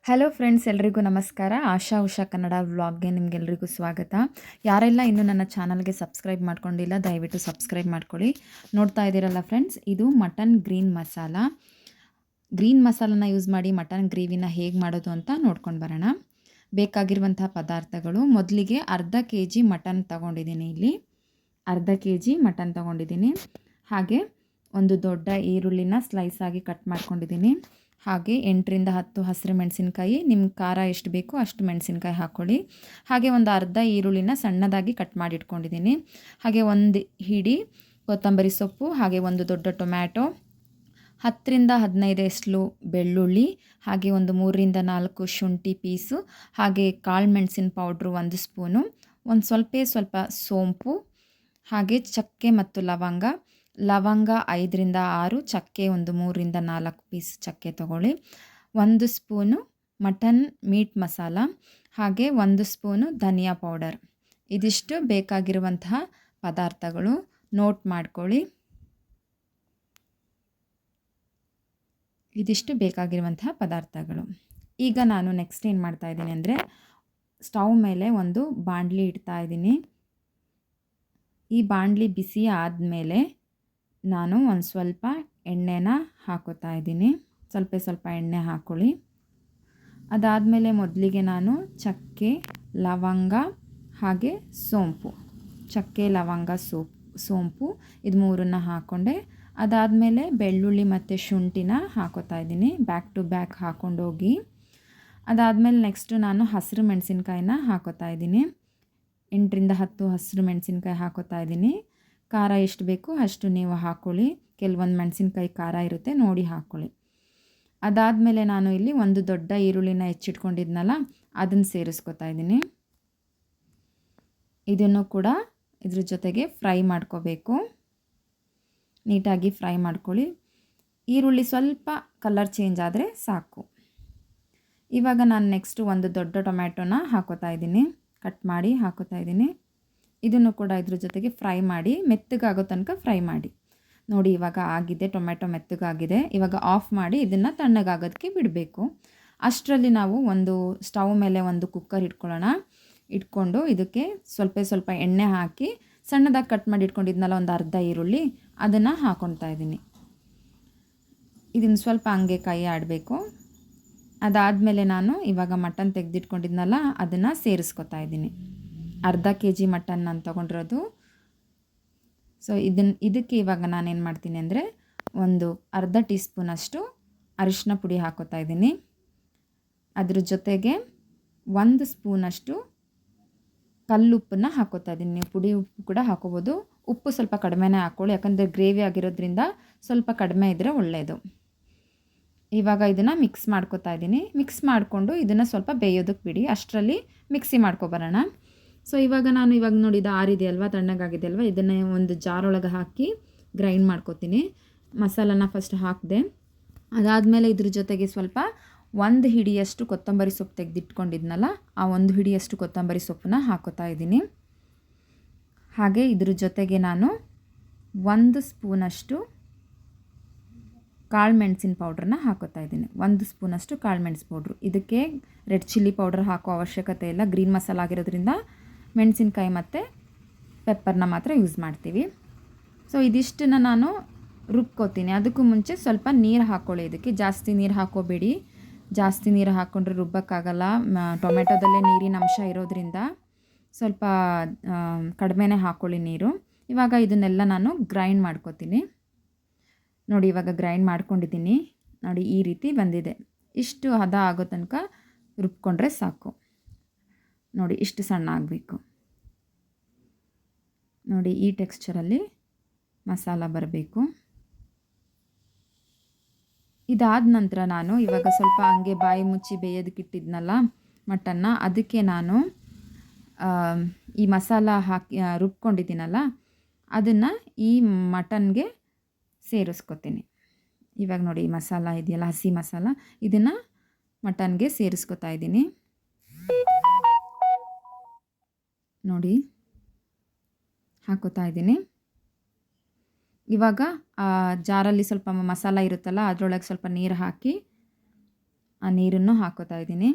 Hello friends, ಎಲ್ರಿಗೂ ನಮಸ್ಕಾರ. ಆಶಾ ಉಷಾ ಕನ್ನಡ ವ್ಲಾಗ್ಗೆ ನಿಮಗೆಲ್ರಿಗೂ ಸ್ವಾಗತ. ಯಾರೆಲ್ಲ ಇನ್ನೂ ನನ್ನ ಚಾನಲ್ಗೆ ಸಬ್ಸ್ಕ್ರೈಬ್ ಮಾಡ್ಕೊಂಡಿಲ್ಲ, ದಯವಿಟ್ಟು ಸಬ್ಸ್ಕ್ರೈಬ್ ಮಾಡ್ಕೊಳ್ಳಿ. ನೋಡ್ತಾ ಇದ್ದೀರಲ್ಲ ಫ್ರೆಂಡ್ಸ್, ಇದು ಮಟನ್ ಗ್ರೀನ್ ಮಸಾಲ. ಗ್ರೀನ್ ಮಸಾಲನ ಯೂಸ್ ಮಾಡಿ ಮಟನ್ ಗ್ರೇವಿನ ಹೇಗೆ ಮಾಡೋದು ಅಂತ ನೋಡ್ಕೊಂಡು ಬರೋಣ. ಬೇಕಾಗಿರುವಂತಹ ಪದಾರ್ಥಗಳು: ಮೊದಲಿಗೆ ಅರ್ಧ ಕೆ ಜಿ ಮಟನ್ ತೊಗೊಂಡಿದ್ದೀನಿ. ಇಲ್ಲಿ ಅರ್ಧ ಕೆ ಜಿ ಮಟನ್ ತೊಗೊಂಡಿದ್ದೀನಿ. ಹಾಗೆ ಒಂದು ದೊಡ್ಡ ಈರುಳ್ಳಿನ ಸ್ಲೈಸ್ ಆಗಿ ಕಟ್ ಮಾಡ್ಕೊಂಡಿದ್ದೀನಿ. ಹಾಗೆ 8ರಿಂದ 10 ಹಸಿರು ಮೆಣಸಿನ್ಕಾಯಿ, ನಿಮ್ಮ ಖಾರ ಎಷ್ಟು ಬೇಕೋ ಅಷ್ಟು ಮೆಣಸಿನ್ಕಾಯಿ ಹಾಕ್ಕೊಳ್ಳಿ. ಹಾಗೆ ಒಂದು ಅರ್ಧ ಈರುಳ್ಳಿನ ಸಣ್ಣದಾಗಿ ಕಟ್ ಮಾಡಿ ಇಟ್ಕೊಂಡಿದ್ದೀನಿ. ಹಾಗೆ ಒಂದು ಹಿಡಿ ಕೊತ್ತಂಬರಿ ಸೊಪ್ಪು, ಹಾಗೆ ಒಂದು ದೊಡ್ಡ ಟೊಮ್ಯಾಟೊ, 10ರಿಂದ 15 ಎಸ್ಲು ಬೆಳ್ಳುಳ್ಳಿ, ಹಾಗೆ ಒಂದು 3ರಿಂದ 4 ಶುಂಠಿ ಪೀಸು, ಹಾಗೆ ಕಾಳು ಮೆಣಸಿನ ಪೌಡ್ರು 1 ಸ್ಪೂನು, ಒಂದು ಸ್ವಲ್ಪ ಸೋಂಪು, ಹಾಗೆ ಚಕ್ಕೆ ಮತ್ತು ಲವಂಗ 5ರಿಂದ 6, ಚಕ್ಕೆ ಒಂದು 3ರಿಂದ 4 ಪೀಸ್ ಚಕ್ಕೆ ತೊಗೊಳ್ಳಿ, 1 ಸ್ಪೂನು ಮಟನ್ ಮೀಟ್ ಮಸಾಲ, ಹಾಗೆ 1 ಸ್ಪೂನು ಧನಿಯಾ ಪೌಡರ್. ಇದಿಷ್ಟು ಬೇಕಾಗಿರುವಂತಹ ಪದಾರ್ಥಗಳು. ನೋಟ್ ಮಾಡ್ಕೊಳ್ಳಿ. ಇದಿಷ್ಟು ಬೇಕಾಗಿರುವಂತಹ ಪದಾರ್ಥಗಳು. ಈಗ ನಾನು ನೆಕ್ಸ್ಟ್ ಏನು ಮಾಡ್ತಾಯಿದ್ದೀನಿ ಅಂದರೆ, ಸ್ಟವ್ ಮೇಲೆ ಒಂದು ಬಾಣಲಿ ಇಡ್ತಾ ಇದ್ದೀನಿ. ಈ ಬಾಣಲಿ ಬಿಸಿ ಆದಮೇಲೆ ನಾನು ಒಂದು ಸ್ವಲ್ಪ ಎಣ್ಣೆನ ಹಾಕೋತಾ ಇದ್ದೀನಿ. ಸ್ವಲ್ಪ ಎಣ್ಣೆ ಹಾಕ್ಕೊಳ್ಳಿ. ಅದಾದಮೇಲೆ ಮೊದಲಿಗೆ ನಾನು ಚಕ್ಕೆ, ಲವಂಗ, ಹಾಗೆ ಸೋಂಪು, ಚಕ್ಕೆ, ಲವಂಗ, ಸೋಂಪು ಇದು ಮೂರನ್ನು ಹಾಕ್ಕೊಂಡೆ. ಅದಾದಮೇಲೆ ಬೆಳ್ಳುಳ್ಳಿ ಮತ್ತು ಶುಂಠಿನ ಹಾಕೋತಾ ಇದ್ದೀನಿ, ಬ್ಯಾಕ್ ಟು ಬ್ಯಾಕ್ ಹಾಕ್ಕೊಂಡೋಗಿ. ಅದಾದಮೇಲೆ ನೆಕ್ಸ್ಟು ನಾನು ಹಸಿರು ಮೆಣಸಿನ್ಕಾಯಿನ ಹಾಕೋತಾ ಇದ್ದೀನಿ. 8ರಿಂದ 10 ಹಸಿರು ಮೆಣಸಿನ್ಕಾಯಿ ಹಾಕೋತಾ ಇದ್ದೀನಿ. ಖಾರ ಎಷ್ಟು ಬೇಕು ಅಷ್ಟು ನೀವು ಹಾಕ್ಕೊಳ್ಳಿ. ಕೆಲವೊಂದು ಮೆಣಸಿನ್ಕಾಯಿ ಖಾರ ಇರುತ್ತೆ, ನೋಡಿ ಹಾಕ್ಕೊಳ್ಳಿ. ಅದಾದಮೇಲೆ ನಾನು ಇಲ್ಲಿ ಒಂದು ದೊಡ್ಡ ಈರುಳ್ಳಿನ ಹೆಚ್ಚಿಟ್ಕೊಂಡಿದ್ನಲ್ಲ, ಅದನ್ನು ಸೇರಿಸ್ಕೊತಾ ಇದ್ದೀನಿ. ಇದನ್ನು ಕೂಡ ಇದ್ರ ಜೊತೆಗೆ ಫ್ರೈ ಮಾಡ್ಕೋಬೇಕು. ನೀಟಾಗಿ ಫ್ರೈ ಮಾಡ್ಕೊಳ್ಳಿ. ಈರುಳ್ಳಿ ಸ್ವಲ್ಪ ಕಲರ್ ಚೇಂಜ್ ಆದರೆ ಸಾಕು. ಇವಾಗ ನಾನು ನೆಕ್ಸ್ಟು ಒಂದು ದೊಡ್ಡ ಟೊಮ್ಯಾಟೊನ ಹಾಕೋತಾ ಇದ್ದೀನಿ, ಕಟ್ ಮಾಡಿ ಹಾಕೋತಾ ಇದ್ದೀನಿ. ಇದನ್ನು ಕೂಡ ಇದ್ರ ಜೊತೆಗೆ ಫ್ರೈ ಮಾಡಿ, ಮೆತ್ತಗಾಗೋ ತನಕ ಫ್ರೈ ಮಾಡಿ. ನೋಡಿ ಇವಾಗ ಆಗಿದೆ, ಟೊಮೆಟೊ ಮೆತ್ತಗಾಗಿದೆ. ಇವಾಗ ಆಫ್ ಮಾಡಿ ಇದನ್ನು ತಣ್ಣಗಾಗೋದಕ್ಕೆ ಬಿಡಬೇಕು. ಅಷ್ಟರಲ್ಲಿ ನಾವು ಒಂದು ಸ್ಟವ್ ಮೇಲೆ ಒಂದು ಕುಕ್ಕರ್ ಇಟ್ಕೊಂಡು ಇದಕ್ಕೆ ಸ್ವಲ್ಪ ಎಣ್ಣೆ ಹಾಕಿ, ಸಣ್ಣದಾಗಿ ಕಟ್ ಮಾಡಿ ಇಟ್ಕೊಂಡಿದ್ನಲ್ಲ ಒಂದು ಅರ್ಧ ಈರುಳ್ಳಿ, ಅದನ್ನು ಹಾಕ್ಕೊತಾ ಇದ್ದೀನಿ. ಇದನ್ನು ಸ್ವಲ್ಪ ಹಂಗೆ ಕೈ ಆಡಬೇಕು. ಅದಾದಮೇಲೆ ನಾನು ಇವಾಗ ಮಟನ್ ತೆಗೆದಿಟ್ಕೊಂಡಿದ್ನಲ್ಲ, ಅದನ್ನು ಸೇರಿಸ್ಕೊತಾ ಇದ್ದೀನಿ. ಅರ್ಧ ಕೆ ಜಿ ಮಟನ್ ನಾನು ತೊಗೊಂಡಿರೋದು. ಸೊ ಇದಕ್ಕೆ ಇವಾಗ ನಾನೇನು ಮಾಡ್ತೀನಿ ಅಂದರೆ, ಒಂದು ಅರ್ಧ ಟೀ ಸ್ಪೂನಷ್ಟು ಅರಿಶಿನ ಪುಡಿ ಹಾಕೋತಾ ಇದ್ದೀನಿ. ಅದ್ರ ಜೊತೆಗೆ 1 ಸ್ಪೂನಷ್ಟು ಕಲ್ಲುಪ್ಪನ್ನು ಹಾಕೋತಾ ಇದ್ದೀನಿ. ನೀವು ಪುಡಿ ಉಪ್ಪು ಕೂಡ ಹಾಕೋಬೋದು. ಉಪ್ಪು ಸ್ವಲ್ಪ ಕಡಿಮೆನೇ ಹಾಕ್ಕೊಳ್ಳಿ, ಯಾಕಂದರೆ ಗ್ರೇವಿ ಆಗಿರೋದ್ರಿಂದ ಸ್ವಲ್ಪ ಕಡಿಮೆ ಇದ್ದರೆ ಒಳ್ಳೆಯದು. ಇವಾಗ ಇದನ್ನು ಮಿಕ್ಸ್ ಮಾಡ್ಕೋತಾ ಇದ್ದೀನಿ. ಮಿಕ್ಸ್ ಮಾಡಿಕೊಂಡು ಇದನ್ನು ಸ್ವಲ್ಪ ಬೇಯೋದಕ್ಕೆ ಬಿಡಿ. ಅಷ್ಟರಲ್ಲಿ ಮಿಕ್ಸಿ ಮಾಡ್ಕೊಬರೋಣ. ಸೊ ಇವಾಗ ನೋಡಿ ಇದು ಆರಿದೆ ಅಲ್ವಾ, ತಣ್ಣಗಾಗಿದೆ ಅಲ್ವಾ, ಇದನ್ನೇ ಒಂದು ಜಾರೊಳಗೆ ಹಾಕಿ ಗ್ರೈಂಡ್ ಮಾಡ್ಕೊತೀನಿ. ಮಸಾಲನ ಫಸ್ಟ್ ಹಾಕಿದೆ. ಅದಾದಮೇಲೆ ಇದ್ರ ಜೊತೆಗೆ ಸ್ವಲ್ಪ 1 ಹಿಡಿಯಷ್ಟು ಕೊತ್ತಂಬರಿ ಸೊಪ್ಪು ತೆಗೆದಿಟ್ಕೊಂಡಿದ್ನಲ್ಲ, ಆ 1 ಹಿಡಿಯಷ್ಟು ಕೊತ್ತಂಬರಿ ಸೊಪ್ಪನ್ನ ಹಾಕೋತಾ ಇದ್ದೀನಿ. ಹಾಗೆ ಇದ್ರ ಜೊತೆಗೆ ನಾನು 1 ಸ್ಪೂನಷ್ಟು ಕಾಳು ಮೆಣಸಿನ ಪೌಡ್ರನ್ನ ಹಾಕೋತಾ ಇದ್ದೀನಿ. 1 ಸ್ಪೂನಷ್ಟು ಕಾಳು ಮೆಣಸು ಪೌಡ್ರು. ಇದಕ್ಕೆ ರೆಡ್ ಚಿಲ್ಲಿ ಪೌಡರ್ ಹಾಕೋ ಅವಶ್ಯಕತೆ ಇಲ್ಲ. ಗ್ರೀನ್ ಮಸಾಲ ಆಗಿರೋದ್ರಿಂದ ಮೆಣಸಿನ್ಕಾಯಿ ಮತ್ತು ಪೆಪ್ಪರ್ನ ಮಾತ್ರ ಯೂಸ್ ಮಾಡ್ತೀವಿ. ಸೊ ಇದಿಷ್ಟನ್ನು ನಾನು ರುಬ್ಕೋತೀನಿ. ಅದಕ್ಕೂ ಮುಂಚೆ ಸ್ವಲ್ಪ ನೀರು ಹಾಕ್ಕೊಳ್ಳಿ. ಇದಕ್ಕೆ ಜಾಸ್ತಿ ನೀರು ಹಾಕೋಬೇಡಿ. ಜಾಸ್ತಿ ನೀರು ಹಾಕ್ಕೊಂಡ್ರೆ ರುಬ್ಬಕ್ಕಾಗಲ್ಲ. ಟೊಮೆಟೊದಲ್ಲೇ ನೀರಿನ ಅಂಶ ಇರೋದ್ರಿಂದ ಸ್ವಲ್ಪ ಕಡಿಮೆನೇ ಹಾಕ್ಕೊಳ್ಳಿ ನೀರು. ಇವಾಗ ಇದನ್ನೆಲ್ಲ ನಾನು ಗ್ರೈಂಡ್ ಮಾಡ್ಕೋತೀನಿ. ನೋಡಿ ಇವಾಗ ಗ್ರೈಂಡ್ ಮಾಡ್ಕೊಂಡಿದ್ದೀನಿ. ನೋಡಿ ಈ ರೀತಿ ಬಂದಿದೆ. ಇಷ್ಟು ಹದ ಆಗೋ ತನಕ ರುಬ್ಕೊಂಡ್ರೆ ಸಾಕು. ನೋಡಿ ಇಷ್ಟು ಸಣ್ಣ ಆಗಬೇಕು. ನೋಡಿ ಈ ಟೆಕ್ಸ್ಚರಲ್ಲಿ ಮಸಾಲ ಬರಬೇಕು. ಇದಾದ ನಂತರ ನಾನು ಇವಾಗ ಸ್ವಲ್ಪ ಹಂಗೆ ಬಾಯಿ ಮುಚ್ಚಿ ಬೇಯೋದಕ್ಕಿಟ್ಟಿದ್ನಲ್ಲ ಮಟನ್ನ, ಅದಕ್ಕೆ ನಾನು ಈ ಮಸಾಲ ಹಾಕಿ ರುಬ್ಕೊಂಡಿದ್ದೀನಲ್ಲ, ಅದನ್ನು ಈ ಮಟನ್ಗೆ ಸೇರಿಸ್ಕೊತೀನಿ. ಇವಾಗ ನೋಡಿ ಈ ಮಸಾಲ ಇದೆಯಲ್ಲ, ಹಸಿ ಮಸಾಲ, ಇದನ್ನು ಮಟನ್ಗೆ ಸೇರಿಸ್ಕೊತಾ ಇದ್ದೀನಿ. ನೋಡಿ ಹಾಕೋತಾ ಇದ್ದೀನಿ. ಇವಾಗ ಜಾರಲ್ಲಿ ಸ್ವಲ್ಪ ಮಸಾಲ ಇರುತ್ತಲ್ಲ, ಅದರೊಳಗೆ ಸ್ವಲ್ಪ ನೀರು ಹಾಕಿ ಆ ನೀರನ್ನು ಹಾಕೋತಾ ಇದ್ದೀನಿ.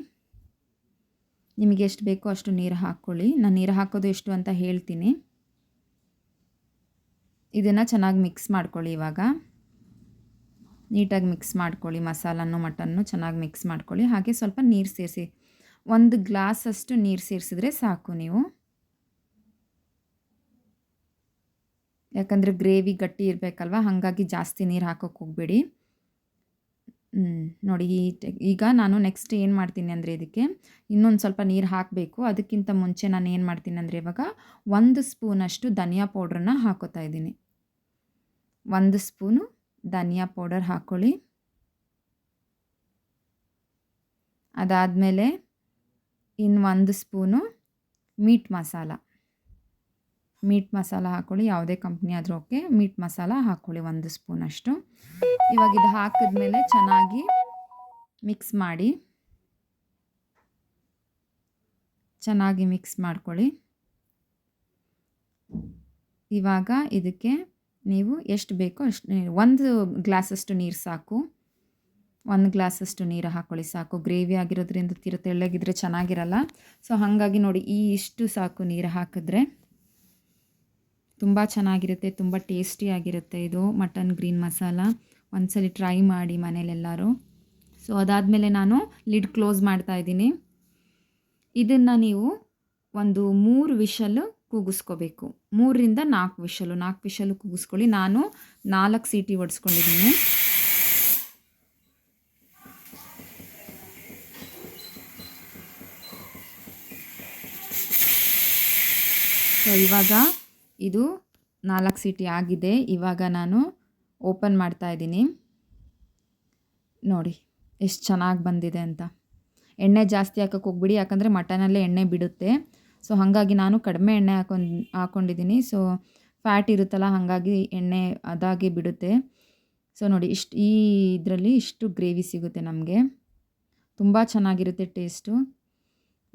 ನಿಮಗೆ ಎಷ್ಟು ಬೇಕೋ ಅಷ್ಟು ನೀರು ಹಾಕ್ಕೊಳ್ಳಿ. ನಾನು ನೀರು ಹಾಕೋದು ಎಷ್ಟು ಅಂತ ಹೇಳ್ತೀನಿ. ಇದನ್ನು ಚೆನ್ನಾಗಿ ಮಿಕ್ಸ್ ಮಾಡ್ಕೊಳ್ಳಿ. ಇವಾಗ ನೀಟಾಗಿ ಮಿಕ್ಸ್ ಮಾಡ್ಕೊಳ್ಳಿ. ಮಸಾಲನ್ನು ಮಟನ್ನು ಚೆನ್ನಾಗಿ ಮಿಕ್ಸ್ ಮಾಡ್ಕೊಳ್ಳಿ. ಹಾಗೆ ಸ್ವಲ್ಪ ನೀರು ಸೇರಿಸಿ, 1 ಗ್ಲಾಸಷ್ಟು ನೀರು ಸೇರಿಸಿದ್ರೆ ಸಾಕು ನೀವು. ಯಾಕಂದರೆ ಗ್ರೇವಿ ಗಟ್ಟಿ ಇರಬೇಕಲ್ವ, ಹಾಗಾಗಿ ಜಾಸ್ತಿ ನೀರು ಹಾಕೋಕ್ಕೆ ಹೋಗಬೇಡಿ. ನೋಡಿ ಈಗ ನಾನು ನೆಕ್ಸ್ಟ್ ಏನು ಮಾಡ್ತೀನಿ ಅಂದರೆ ಇದಕ್ಕೆ ಇನ್ನೊಂದು ಸ್ವಲ್ಪ ನೀರು ಹಾಕಬೇಕು. ಅದಕ್ಕಿಂತ ಮುಂಚೆ ನಾನು ಏನು ಮಾಡ್ತೀನಿ ಅಂದರೆ ಇವಾಗ 1 ಸ್ಪೂನಷ್ಟು ಧನಿಯಾ ಪೌಡ್ರನ್ನ ಹಾಕೋತಾ ಇದ್ದೀನಿ. 1 ಸ್ಪೂನು ಧನಿಯಾ ಪೌಡರ್ ಹಾಕ್ಕೊಳ್ಳಿ. ಅದಾದಮೇಲೆ ಇನ್ನು 1 ಸ್ಪೂನು ಮೀಟ್ ಮಸಾಲ ಹಾಕ್ಕೊಳ್ಳಿ. ಯಾವುದೇ ಕಂಪ್ನಿ ಆದರೂ ಓಕೆ. ಮೀಟ್ ಮಸಾಲ ಹಾಕ್ಕೊಳ್ಳಿ 1 ಸ್ಪೂನಷ್ಟು. ಇವಾಗ ಇದು ಹಾಕಿದ್ಮೇಲೆ ಚೆನ್ನಾಗಿ ಮಿಕ್ಸ್ ಮಾಡ್ಕೊಳ್ಳಿ. ಇವಾಗ ಇದಕ್ಕೆ ನೀವು ಎಷ್ಟು ಬೇಕೋ ಅಷ್ಟು 1 ಗ್ಲಾಸಷ್ಟು ನೀರು ಸಾಕು. 1 ಗ್ಲಾಸಷ್ಟು ನೀರು ಹಾಕ್ಕೊಳ್ಳಿ ಸಾಕು. ಗ್ರೇವಿ ಆಗಿರೋದ್ರಿಂದ ತೆಳ್ಳಗಿದ್ರೆ ಚೆನ್ನಾಗಿರಲ್ಲ. ಸೊ ಹಾಗಾಗಿ ನೋಡಿ ಇಷ್ಟು ಸಾಕು ನೀರು ಹಾಕಿದ್ರೆ ತುಂಬ ಚೆನ್ನಾಗಿರುತ್ತೆ, ತುಂಬ ಟೇಸ್ಟಿಯಾಗಿರುತ್ತೆ ಇದು ಮಟನ್ ಗ್ರೀನ್ ಮಸಾಲ. ಒಂದ್ಸಲಿ ಟ್ರೈ ಮಾಡಿ ಮನೇಲೆಲ್ಲರೂ. ಸೊ ಅದಾದಮೇಲೆ ನಾನು ಲಿಡ್ ಕ್ಲೋಸ್ ಮಾಡ್ತಾಯಿದ್ದೀನಿ. ಇದನ್ನು ನೀವು ಒಂದು 3 ವಿಷಲ್ ಕೂಗಿಸ್ಕೋಬೇಕು. 3ರಿಂದ 4 ವಿಷಲು ಕೂಗಿಸ್ಕೊಳ್ಳಿ. ನಾನು 4 ಸೀಟಿ ಹೊಡೆಸ್ಕೊಂಡಿದ್ದೀನಿ. ಸೊ ಇವಾಗ ಇದು 4 ಸೀಟಿ ಆಗಿದೆ. ಇವಾಗ ನಾನು ಓಪನ್ ಮಾಡ್ತಾ ಇದ್ದೀನಿ. ನೋಡಿ ಎಷ್ಟು ಚೆನ್ನಾಗಿ ಬಂದಿದೆ ಅಂತ. ಎಣ್ಣೆ ಜಾಸ್ತಿ ಹಾಕೋಕ್ಕೆ ಹೋಗ್ಬಿಡಿ, ಯಾಕಂದರೆ ಮಟನಲ್ಲೇ ಎಣ್ಣೆ ಬಿಡುತ್ತೆ. ಸೊ ಹಾಗಾಗಿ ನಾನು ಕಡಿಮೆ ಎಣ್ಣೆ ಹಾಕ್ಕೊಂಡಿದ್ದೀನಿ. ಸೊ ಫ್ಯಾಟ್ ಇರುತ್ತಲ್ಲ, ಹಾಗಾಗಿ ಎಣ್ಣೆ ಅದಾಗೆ ಬಿಡುತ್ತೆ. ಸೊ ನೋಡಿ ಈ ಇದರಲ್ಲಿ ಇಷ್ಟು ಗ್ರೇವಿ ಸಿಗುತ್ತೆ ನಮಗೆ. ತುಂಬ ಚೆನ್ನಾಗಿರುತ್ತೆ ಟೇಸ್ಟು.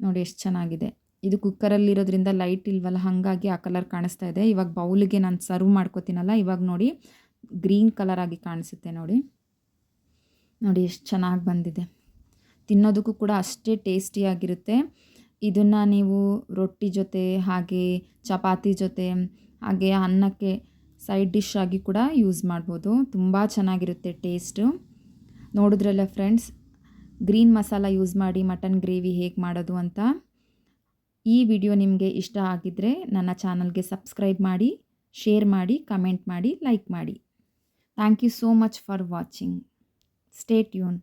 ನೋಡಿ ಎಷ್ಟು ಚೆನ್ನಾಗಿದೆ. ಇದು ಕುಕ್ಕರಲ್ಲಿರೋದ್ರಿಂದ ಲೈಟ್ ಇಲ್ವಲ್ಲ, ಹಾಗಾಗಿ ಆ ಕಲರ್ ಕಾಣಿಸ್ತಾ ಇದೆ. ಇವಾಗ ಬೌಲಿಗೆ ನಾನು ಸರ್ವ್ ಮಾಡ್ಕೋತೀನಲ್ಲ, ಇವಾಗ ನೋಡಿ ಗ್ರೀನ್ ಕಲರ್ ಆಗಿ ಕಾಣಿಸುತ್ತೆ. ನೋಡಿ ಎಷ್ಟು ಚೆನ್ನಾಗಿ ಬಂದಿದೆ. ತಿನ್ನೋದಕ್ಕೂ ಕೂಡ ಅಷ್ಟೇ ಟೇಸ್ಟಿಯಾಗಿರುತ್ತೆ. ಇದನ್ನು ನೀವು ರೊಟ್ಟಿ ಜೊತೆ, ಹಾಗೆ ಚಪಾತಿ ಜೊತೆ, ಹಾಗೆ ಅನ್ನಕ್ಕೆ ಸೈಡ್ ಡಿಶ್ ಆಗಿ ಕೂಡ ಯೂಸ್ ಮಾಡ್ಬೋದು. ತುಂಬ ಚೆನ್ನಾಗಿರುತ್ತೆ ಟೇಸ್ಟು. ನೋಡಿದ್ರಲ್ಲ ಫ್ರೆಂಡ್ಸ್, ಗ್ರೀನ್ ಮಸಾಲ ಯೂಸ್ ಮಾಡಿ ಮಟನ್ ಗ್ರೇವಿ ಹೇಗೆ ಮಾಡೋದು ಅಂತ. ಈ ವಿಡಿಯೋ ನಿಮಗೆ ಇಷ್ಟ ಆಗಿದ್ದರೆ ನನ್ನ ಚಾನಲ್ಗೆ ಸಬ್ಸ್ಕ್ರೈಬ್ ಮಾಡಿ, ಶೇರ್ ಮಾಡಿ, ಕಮೆಂಟ್ ಮಾಡಿ, ಲೈಕ್ ಮಾಡಿ. Thank you so much for watching. Stay tune.